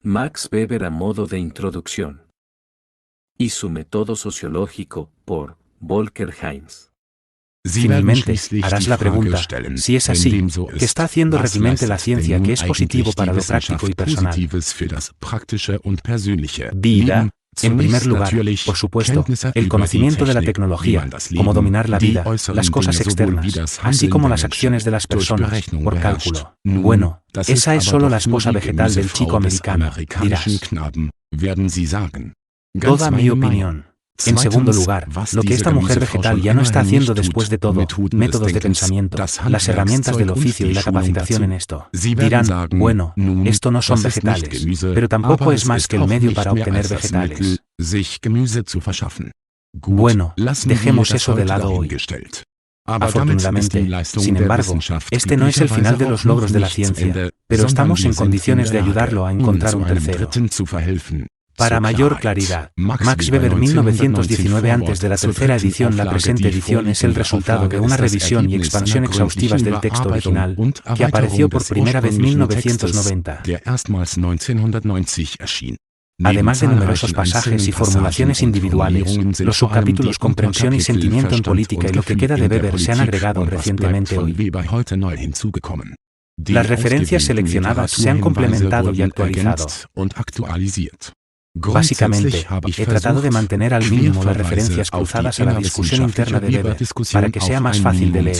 Max Weber a modo de introducción. Y su método sociológico, por Volker Heinz. Finalmente, harás la pregunta, si es así, ¿qué está haciendo realmente la ciencia que es positivo para lo práctico y personal? Vida. En primer lugar, por supuesto, el conocimiento de la tecnología, cómo dominar la vida, las cosas externas, así como las acciones de las personas, por cálculo. Bueno, esa es solo la esposa vegetal del chico americano, dirás. Toda mi opinión. En segundo lugar, lo que esta mujer vegetal ya no está haciendo después de todo, métodos de pensamiento, las herramientas del oficio y la capacitación en esto. Dirán, bueno, esto no son vegetales, pero tampoco es más que el medio para obtener vegetales. Bueno, dejemos eso de lado hoy. Afortunadamente, sin embargo, este no es el final de los logros de la ciencia, pero estamos en condiciones de ayudarlo a encontrar un tercero. Para mayor claridad, Max Weber 1919 antes de la tercera edición. La presente edición es el resultado de una revisión y expansión exhaustivas del texto original, que apareció por primera vez en 1990. Además de numerosos pasajes y formulaciones individuales, los subcapítulos Comprensión y Sentimiento en Política y lo que queda de Weber se han agregado recientemente hoy. Las referencias seleccionadas se han complementado y actualizado. Básicamente, he tratado de mantener al mínimo las referencias cruzadas a la discusión interna de Weber, para que sea más fácil de leer.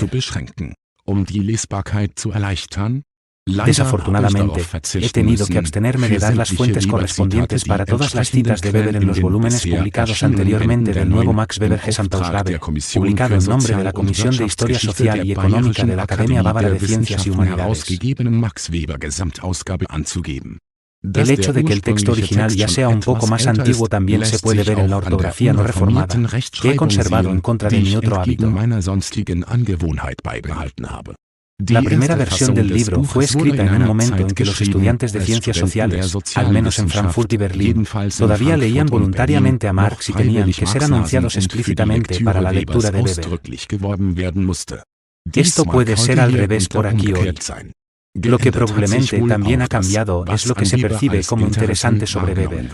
Desafortunadamente, he tenido que abstenerme de dar las fuentes correspondientes para todas las citas de Weber en los volúmenes publicados anteriormente del nuevo Max Weber Gesamtausgabe, publicado en nombre de la Comisión de Historia Social y Económica de la Academia Bávara de Ciencias y Humanidades. El hecho de que el texto original ya sea un poco más antiguo también se puede ver en la ortografía no reformada, que he conservado en contra de mi otro hábito. La primera versión del libro fue escrita en un momento en que los estudiantes de ciencias sociales, al menos en Frankfurt y Berlín, todavía leían voluntariamente a Marx y tenían que ser anunciados explícitamente para la lectura de Weber. Esto puede ser al revés por aquí hoy. Lo que probablemente también ha cambiado es lo que se percibe como interesante sobre Weber.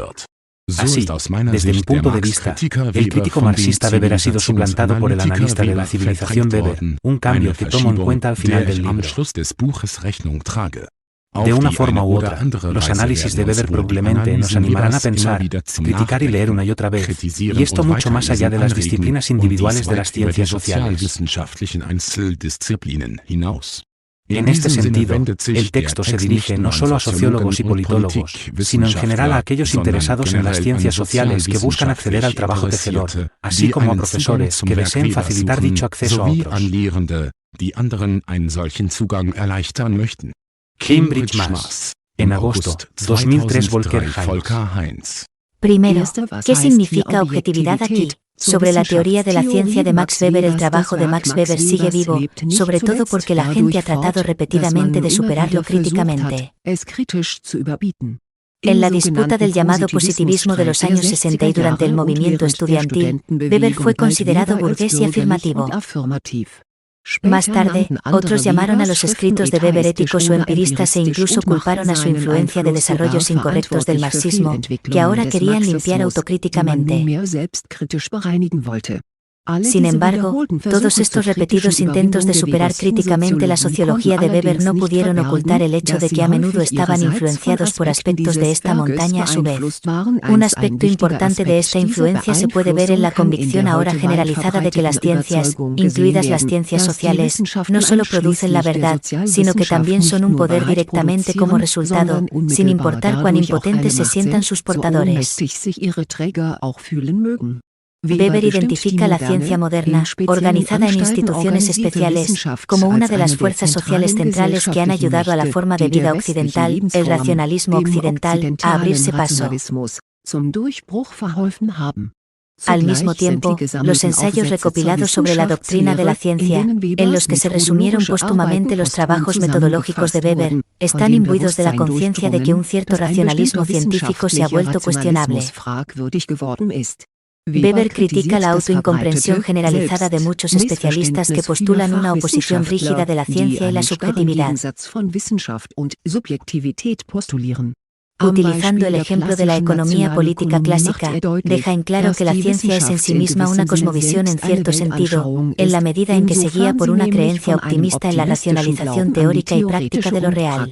Así, desde mi punto de vista, el crítico marxista Weber ha sido suplantado por el analista de la civilización Weber, un cambio que tomo en cuenta al final del libro. De una forma u otra, los análisis de Weber probablemente nos animarán a pensar, criticar y leer una y otra vez, y esto mucho más allá de las disciplinas individuales de las ciencias sociales. En este sentido, el texto se dirige no solo a sociólogos y politólogos, sino en general a aquellos interesados en las ciencias sociales que buscan acceder al trabajo tejedor, así como a profesores que deseen facilitar dicho acceso a otros. Cambridge, Mass. En agosto 2003. Volker Heinz. Primero, ¿qué significa objetividad aquí? Sobre la teoría de la ciencia de Max Weber. El trabajo de Max Weber sigue vivo, sobre todo porque la gente ha tratado repetidamente de superarlo críticamente. En la disputa del llamado positivismo de los años 60 y durante el movimiento estudiantil, Weber fue considerado burgués y afirmativo. Más tarde, otros llamaron a los escritos de Weber éticos o empiristas e incluso culparon a su influencia de desarrollos incorrectos del marxismo, que ahora querían limpiar autocríticamente. Sin embargo, todos estos repetidos intentos de superar críticamente la sociología de Weber no pudieron ocultar el hecho de que a menudo estaban influenciados por aspectos de esta montaña a su vez. Un aspecto importante de esta influencia se puede ver en la convicción ahora generalizada de que las ciencias, incluidas las ciencias sociales, no solo producen la verdad, sino que también son un poder directamente como resultado, sin importar cuán impotentes se sientan sus portadores. Weber identifica la ciencia moderna, organizada en instituciones especiales, como una de las fuerzas sociales centrales que han ayudado a la forma de vida occidental, el racionalismo occidental, a abrirse paso. Al mismo tiempo, los ensayos recopilados sobre la doctrina de la ciencia, en los que se resumieron póstumamente los trabajos metodológicos de Weber, están imbuidos de la conciencia de que un cierto racionalismo científico se ha vuelto cuestionable. Weber critica la autoincomprensión generalizada de muchos especialistas que postulan una oposición rígida de la ciencia y la subjetividad. Utilizando el ejemplo de la economía política clásica, deja en claro que la ciencia es en sí misma una cosmovisión en cierto sentido, en la medida en que se guía por una creencia optimista en la racionalización teórica y práctica de lo real.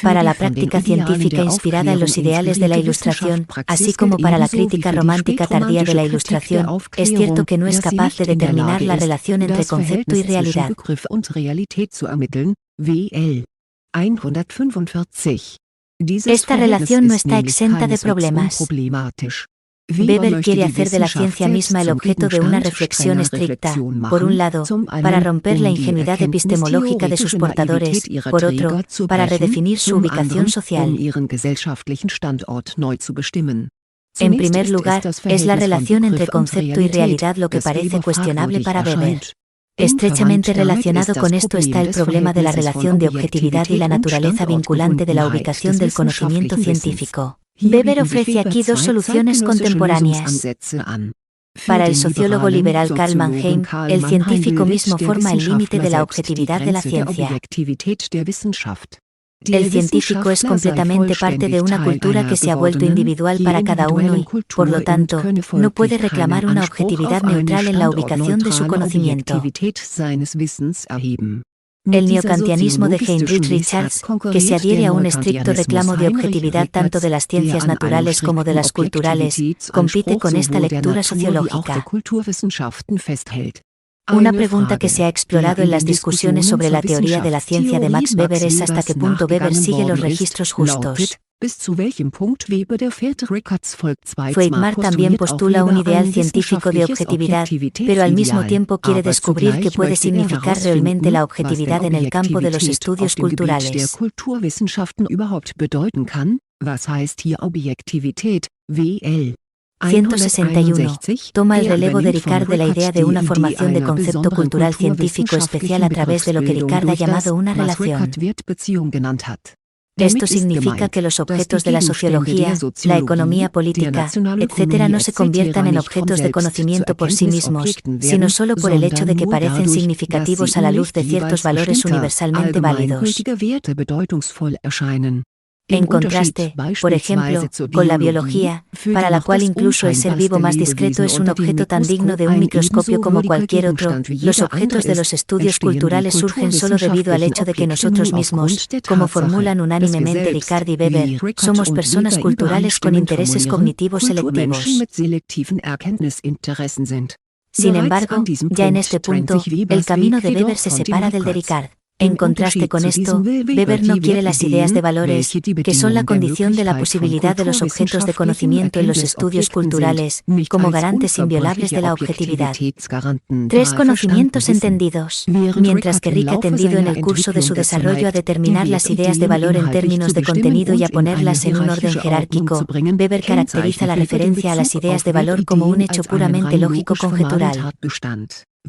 Para la práctica científica inspirada en los ideales de la Ilustración, así como para la crítica romántica tardía de la Ilustración, es cierto que no es capaz de determinar la relación entre concepto y realidad. Esta relación no está exenta de problemas. Weber quiere hacer de la ciencia misma el objeto de una reflexión estricta, por un lado, para romper la ingenuidad epistemológica de sus portadores, por otro, para redefinir su ubicación social. En primer lugar, es la relación entre concepto y realidad lo que parece cuestionable para Weber. Estrechamente relacionado con esto está el problema de la relación de objetividad y la naturaleza vinculante de la ubicación del conocimiento científico. Weber ofrece aquí dos soluciones contemporáneas. Para el sociólogo liberal Karl Mannheim, el científico mismo forma el límite de la objetividad de la ciencia. El científico es completamente parte de una cultura que se ha vuelto individual para cada uno y, por lo tanto, no puede reclamar una objetividad neutral en la ubicación de su conocimiento. El neokantianismo de Heinrich Richards, que se adhiere a un estricto reclamo de objetividad tanto de las ciencias naturales como de las culturales, compite con esta lectura sociológica. Una pregunta que se ha explorado en las discusiones sobre la teoría de la ciencia de Max Weber es hasta qué punto Weber sigue los registros justos. Weidmar también postula un ideal científico de objetividad, pero al mismo tiempo quiere descubrir qué puede significar realmente la objetividad en el campo de los estudios culturales. 161. Toma el relevo de Ricard de la idea de una formación de concepto cultural científico especial a través de lo que Ricard ha llamado una relación. Esto significa que los objetos de la sociología, la economía política, etc. no se conviertan en objetos de conocimiento por sí mismos, sino solo por el hecho de que parecen significativos a la luz de ciertos valores universalmente válidos. En contraste, por ejemplo, con la biología, para la cual incluso el ser vivo más discreto es un objeto tan digno de un microscopio como cualquier otro, los objetos de los estudios culturales surgen solo debido al hecho de que nosotros mismos, como formulan unánimemente Ricard y Weber, somos personas culturales con intereses cognitivos selectivos. Sin embargo, ya en este punto, el camino de Weber se separa del de Ricard. En contraste con esto, Weber no quiere las ideas de valores, que son la condición de la posibilidad de los objetos de conocimiento en los estudios culturales, como garantes inviolables de la objetividad. 3 conocimientos entendidos. Mientras que Rick ha tendido en el curso de su desarrollo a determinar las ideas de valor en términos de contenido y a ponerlas en un orden jerárquico, Weber caracteriza la referencia a las ideas de valor como un hecho puramente lógico conjetural.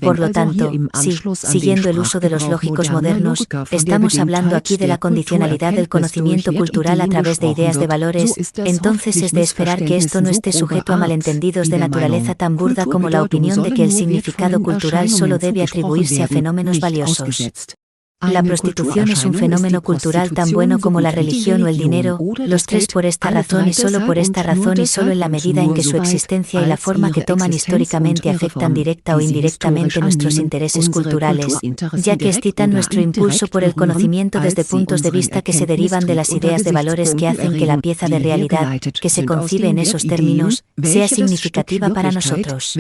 Por lo tanto, si, siguiendo el uso de los lógicos modernos, estamos hablando aquí de la condicionalidad del conocimiento cultural a través de ideas de valores, entonces es de esperar que esto no esté sujeto a malentendidos de naturaleza tan burda como la opinión de que el significado cultural solo debe atribuirse a fenómenos valiosos. La prostitución es un fenómeno cultural tan bueno como la religión o el dinero, los tres por esta razón y solo por esta razón y solo en la medida en que su existencia y la forma que toman históricamente afectan directa o indirectamente nuestros intereses culturales, ya que excitan nuestro impulso por el conocimiento desde puntos de vista que se derivan de las ideas de valores que hacen que la pieza de realidad, que se concibe en esos términos, sea significativa para nosotros.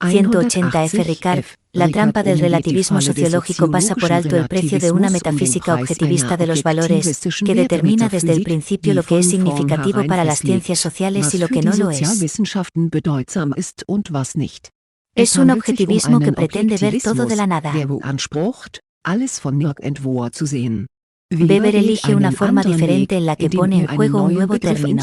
180 F. Ricard, la trampa del relativismo sociológico pasa por alto el precio de una metafísica objetivista de los valores, que determina desde el principio lo que es significativo para las ciencias sociales y lo que no lo es. Es un objetivismo que pretende ver todo de la nada. Weber elige una forma diferente en la que pone en juego un nuevo término.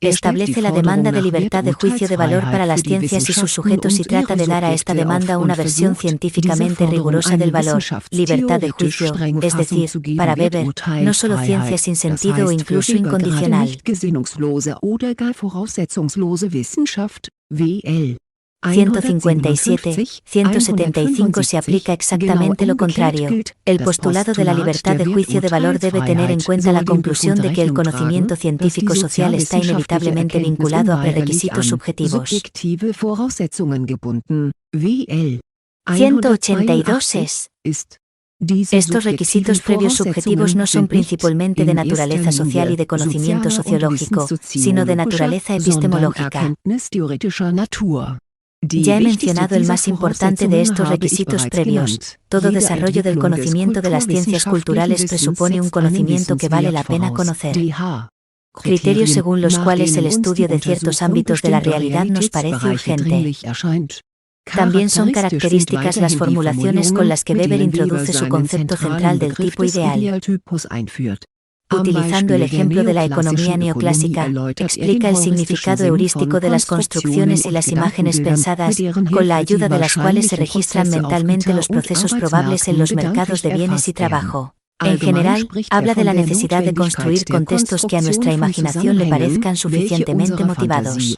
Establece la demanda de libertad de juicio de valor para las ciencias y sus sujetos y trata de dar a esta demanda una versión científicamente rigurosa del valor, libertad de juicio, es decir, para Weber, no solo ciencia sin sentido o incluso incondicional. 157, 175 se aplica exactamente lo contrario. El postulado de la libertad de juicio de valor debe tener en cuenta la conclusión de que el conocimiento científico social está inevitablemente vinculado a prerequisitos subjetivos. 182 es: estos requisitos previos subjetivos no son principalmente de naturaleza social y de conocimiento sociológico, sino de naturaleza epistemológica. Ya he mencionado el más importante de estos requisitos previos. Todo desarrollo del conocimiento de las ciencias culturales presupone un conocimiento que vale la pena conocer. Criterios según los cuales el estudio de ciertos ámbitos de la realidad nos parece urgente. También son características las formulaciones con las que Weber introduce su concepto central del tipo ideal. Utilizando el ejemplo de la economía neoclásica, explica el significado heurístico de las construcciones y las imágenes pensadas, con la ayuda de las cuales se registran mentalmente los procesos probables en los mercados de bienes y trabajo. En general, habla de la necesidad de construir contextos que a nuestra imaginación le parezcan suficientemente motivados.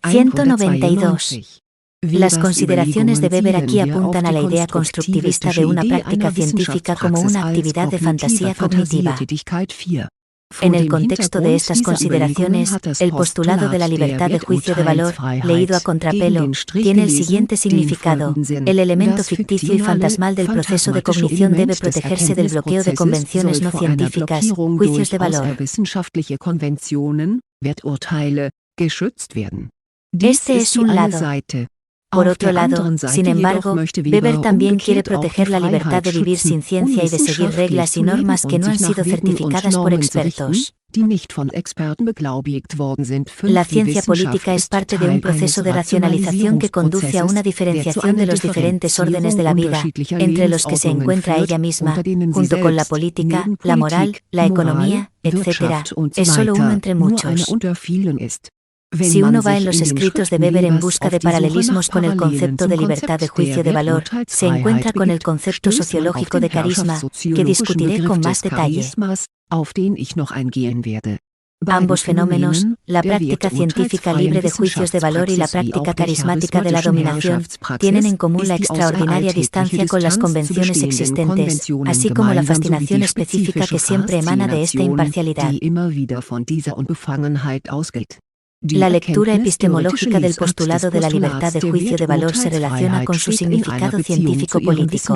192. Las consideraciones de Weber aquí apuntan a la idea constructivista de una práctica científica como una actividad de fantasía cognitiva. En el contexto de estas consideraciones, el postulado de la libertad de juicio de valor, leído a contrapelo, tiene el siguiente significado: el elemento ficticio y fantasmal del proceso de cognición debe protegerse del bloqueo de convenciones no científicas, juicios de valor. Este es un lado. Por otro lado, sin embargo, Weber también quiere proteger la libertad de vivir sin ciencia y de seguir reglas y normas que no han sido certificadas por expertos. La ciencia política es parte de un proceso de racionalización que conduce a una diferenciación de los diferentes órdenes de la vida, entre los que se encuentra ella misma, junto con la política, la moral, la economía, etc. Es solo uno entre muchos. Si uno va en los escritos de Weber en busca de paralelismos con el concepto de libertad de juicio de valor, se encuentra con el concepto sociológico de carisma, que discutiré con más detalle. Ambos fenómenos, la práctica científica libre de juicios de valor y la práctica carismática de la dominación, tienen en común la extraordinaria distancia con las convenciones existentes, así como la fascinación específica que siempre emana de esta imparcialidad. La lectura epistemológica del postulado de la libertad de juicio de valor se relaciona con su significado científico-político.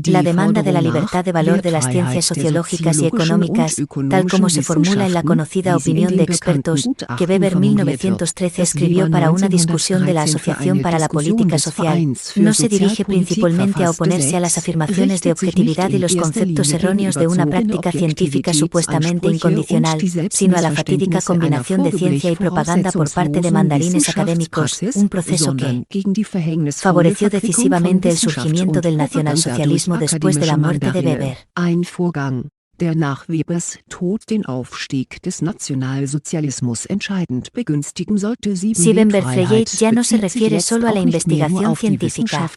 La demanda de la libertad de valor de las ciencias sociológicas y económicas, tal como se formula en la conocida opinión de expertos, que Weber 1913 escribió para una discusión de la Asociación para la Política Social, no se dirige principalmente a oponerse a las afirmaciones de objetividad y los conceptos erróneos de una práctica científica supuestamente incondicional, sino a la fatídica combinación de ciencia y propaganda por parte de mandarines académicos, un proceso que favoreció decisivamente el surgimiento del nacionalsocialismo después de la muerte de Weber. Der nach Webers Tod den Aufstieg des Nationalsozialismus entscheidend begünstigen sollte. Si Weber-Freyet ya no se refiere solo a la investigación científica,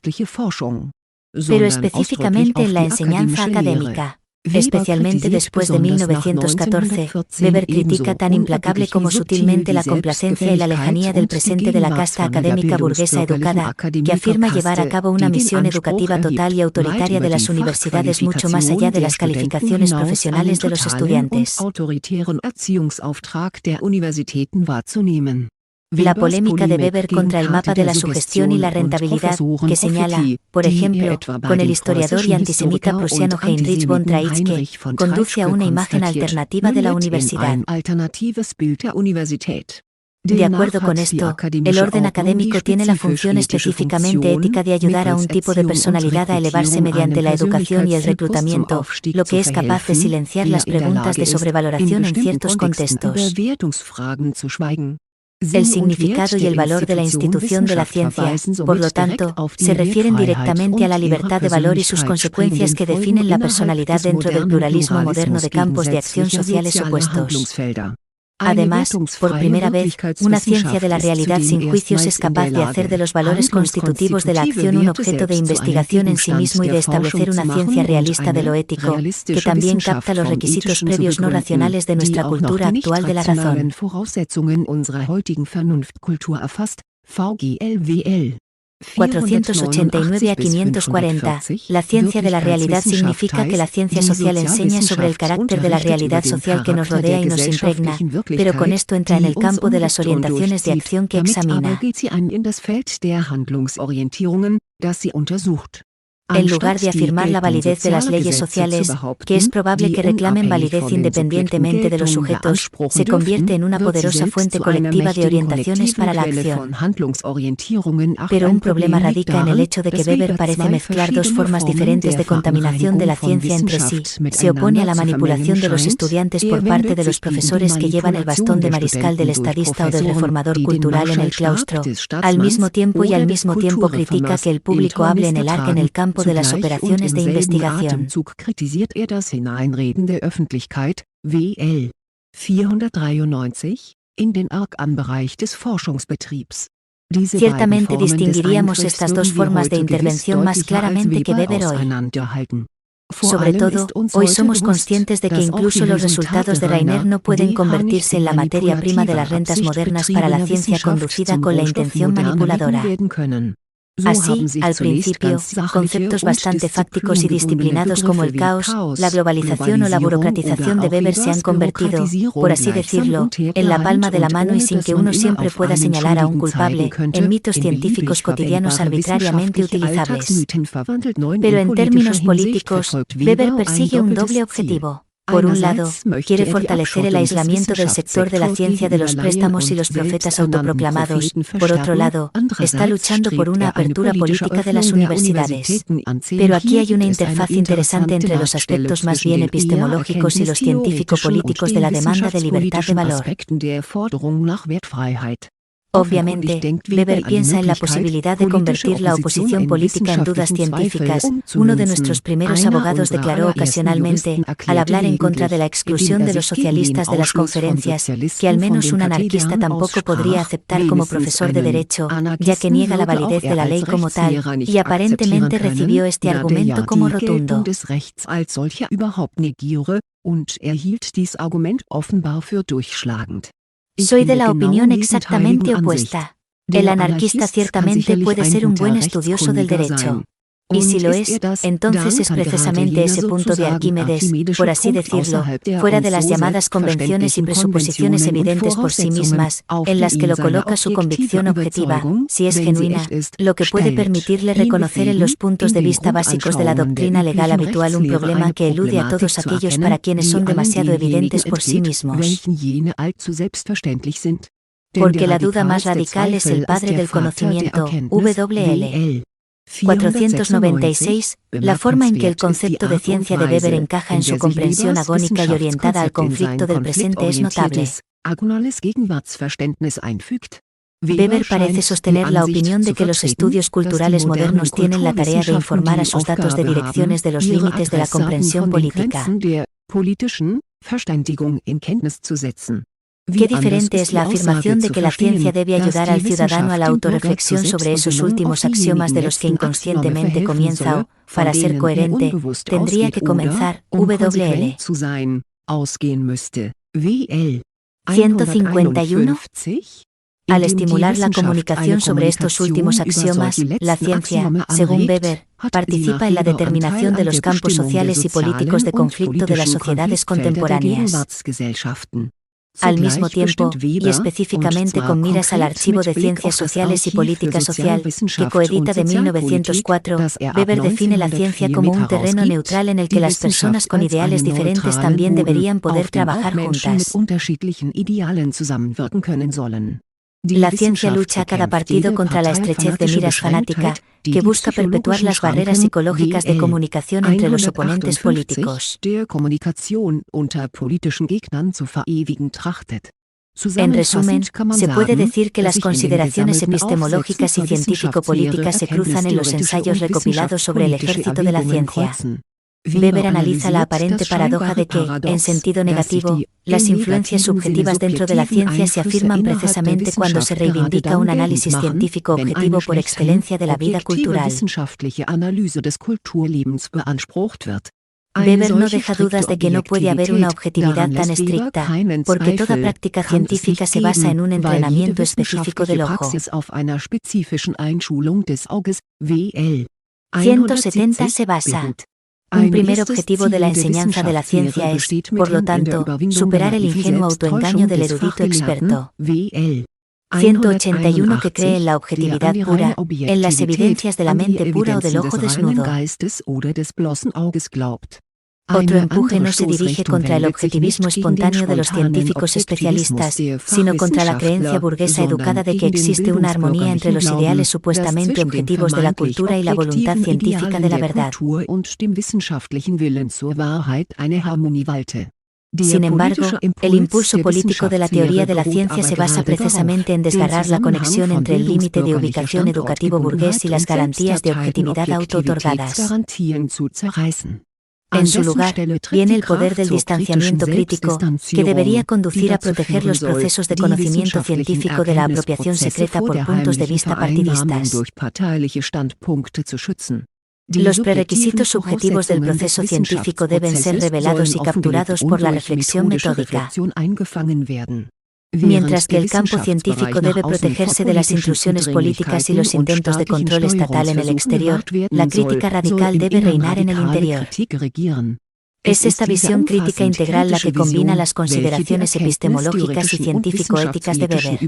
pero específicamente en la enseñanza académica. Especialmente después de 1914, Weber critica tan implacable como sutilmente la complacencia y la lejanía del presente de la casta académica burguesa educada, que afirma llevar a cabo una misión educativa total y autoritaria de las universidades mucho más allá de las calificaciones profesionales de los estudiantes. La polémica de Weber contra el mapa de la sugestión y la rentabilidad, que señala, por ejemplo, con el historiador y antisemita prusiano Heinrich von Treitschke, conduce a una imagen alternativa de la universidad. De acuerdo con esto, el orden académico tiene la función específicamente ética de ayudar a un tipo de personalidad a elevarse mediante la educación y el reclutamiento, lo que es capaz de silenciar las preguntas de sobrevaloración en ciertos contextos. El significado y el valor de la institución de la ciencia, por lo tanto, se refieren directamente a la libertad de valor y sus consecuencias que definen la personalidad dentro del pluralismo moderno de campos de acción sociales opuestos. Además, por primera vez, una ciencia de la realidad sin juicios es capaz de hacer de los valores constitutivos de la acción un objeto de investigación en sí mismo y de establecer una ciencia realista de lo ético, que también capta los requisitos previos no racionales de nuestra cultura actual de la razón. 489 a 540. La ciencia de la realidad significa que la ciencia social enseña sobre el carácter de la realidad social que nos rodea y nos impregna, pero con esto entra en el campo de las orientaciones de acción que examina. En lugar de afirmar la validez de las leyes sociales, que es probable que reclamen validez independientemente de los sujetos, se convierte en una poderosa fuente colectiva de orientaciones para la acción. Pero un problema radica en el hecho de que Weber parece mezclar dos formas diferentes de contaminación de la ciencia entre sí. Se opone a la manipulación de los estudiantes por parte de los profesores que llevan el bastón de mariscal del estadista o del reformador cultural en el claustro. Al mismo tiempo critica que el público hable en el arc en el campo de las operaciones de investigación. Kritisiert das Hineinreden der Öffentlichkeit, WL 493, in den Arc-An-Bereich des Forschungsbetriebs. Ciertamente distinguiríamos estas dos formas de intervención más claramente que Weber hoy. Sobre todo, hoy somos conscientes de que incluso los resultados de Rainer no pueden convertirse en la materia prima de las rentas modernas para la ciencia conducida con la intención manipuladora. Así, al principio, conceptos bastante fácticos y disciplinados como el caos, la globalización o la burocratización de Weber se han convertido, por así decirlo, en la palma de la mano y sin que uno siempre pueda señalar a un culpable, en mitos científicos cotidianos arbitrariamente utilizables. Pero en términos políticos, Weber persigue un doble objetivo. Por un lado, quiere fortalecer el aislamiento del sector de la ciencia de los préstamos y los profetas autoproclamados. Por otro lado, está luchando por una apertura política de las universidades. Pero aquí hay una interfaz interesante entre los aspectos más bien epistemológicos y los científico-políticos de la demanda de libertad de valor. Obviamente, Weber piensa en la posibilidad de convertir la oposición política en dudas científicas. Uno de nuestros primeros abogados declaró ocasionalmente, al hablar en contra de la exclusión de los socialistas de las conferencias, que al menos un anarquista tampoco podría aceptar como profesor de derecho, ya que niega la validez de la ley como tal, y aparentemente recibió este argumento como rotundo. Soy de la opinión exactamente opuesta. El anarquista ciertamente puede ser un buen estudioso del derecho. Y si lo es, entonces es precisamente ese punto de Arquímedes, por así decirlo, fuera de las llamadas convenciones y presuposiciones evidentes por sí mismas, en las que lo coloca su convicción objetiva, si es genuina, lo que puede permitirle reconocer en los puntos de vista básicos de la doctrina legal habitual un problema que elude a todos aquellos para quienes son demasiado evidentes por sí mismos. Porque la duda más radical es el padre del conocimiento, WL. 496. La forma en que el concepto de ciencia de Weber encaja en su comprensión agónica y orientada al conflicto del presente es notable. Weber parece sostener la opinión de que los estudios culturales modernos tienen la tarea de informar a sus datos de direcciones de los límites de la comprensión política. Qué diferente es la afirmación de que la ciencia debe ayudar al ciudadano a la autorreflexión sobre esos últimos axiomas de los que inconscientemente comienza o, para ser coherente, tendría que comenzar, WL. 151. Al estimular la comunicación sobre estos últimos axiomas, la ciencia, según Weber, participa en la determinación de los campos sociales y políticos de conflicto de las sociedades contemporáneas. Al mismo tiempo, y específicamente con miras al Archivo de Ciencias Sociales y Política Social, que coedita de 1904, Weber define la ciencia como un terreno neutral en el que las personas con ideales diferentes también deberían poder trabajar juntas. La ciencia lucha a cada partido contra la estrechez de miras fanática, que busca perpetuar las barreras psicológicas de comunicación entre los oponentes políticos. En resumen, se puede decir que las consideraciones epistemológicas y científico-políticas se cruzan en los ensayos recopilados sobre el ejército de la ciencia. Weber analiza la aparente paradoja de que, en sentido negativo, las influencias subjetivas dentro de la ciencia se afirman precisamente cuando se reivindica un análisis científico objetivo por excelencia de la vida cultural. Weber no deja dudas de que no puede haber una objetividad tan estricta, porque toda práctica científica se basa en un entrenamiento específico del ojo. 170 se basa. Un primer objetivo de la enseñanza de la ciencia es, por lo tanto, superar el ingenuo autoengaño del erudito experto. 181 que cree en la objetividad pura, en las evidencias de la mente pura o del ojo desnudo. Otro empuje no se dirige contra el objetivismo espontáneo de los científicos especialistas, sino contra la creencia burguesa educada de que existe una armonía entre los ideales supuestamente objetivos de la cultura y la voluntad científica de la verdad. Sin embargo, el impulso político de la teoría de la ciencia se basa precisamente en desgarrar la conexión entre el límite de ubicación educativo burgués y las garantías de objetividad auto-otorgadas. En su lugar, viene el poder del distanciamiento crítico, que debería conducir a proteger los procesos de conocimiento científico de la apropiación secreta por puntos de vista partidistas. Los prerequisitos subjetivos del proceso científico deben ser revelados y capturados por la reflexión metódica. Mientras que el campo científico debe protegerse de las intrusiones políticas y los intentos de control estatal en el exterior, la crítica radical debe reinar en el interior. Es esta visión crítica integral la que combina las consideraciones epistemológicas y científico-éticas de Weber.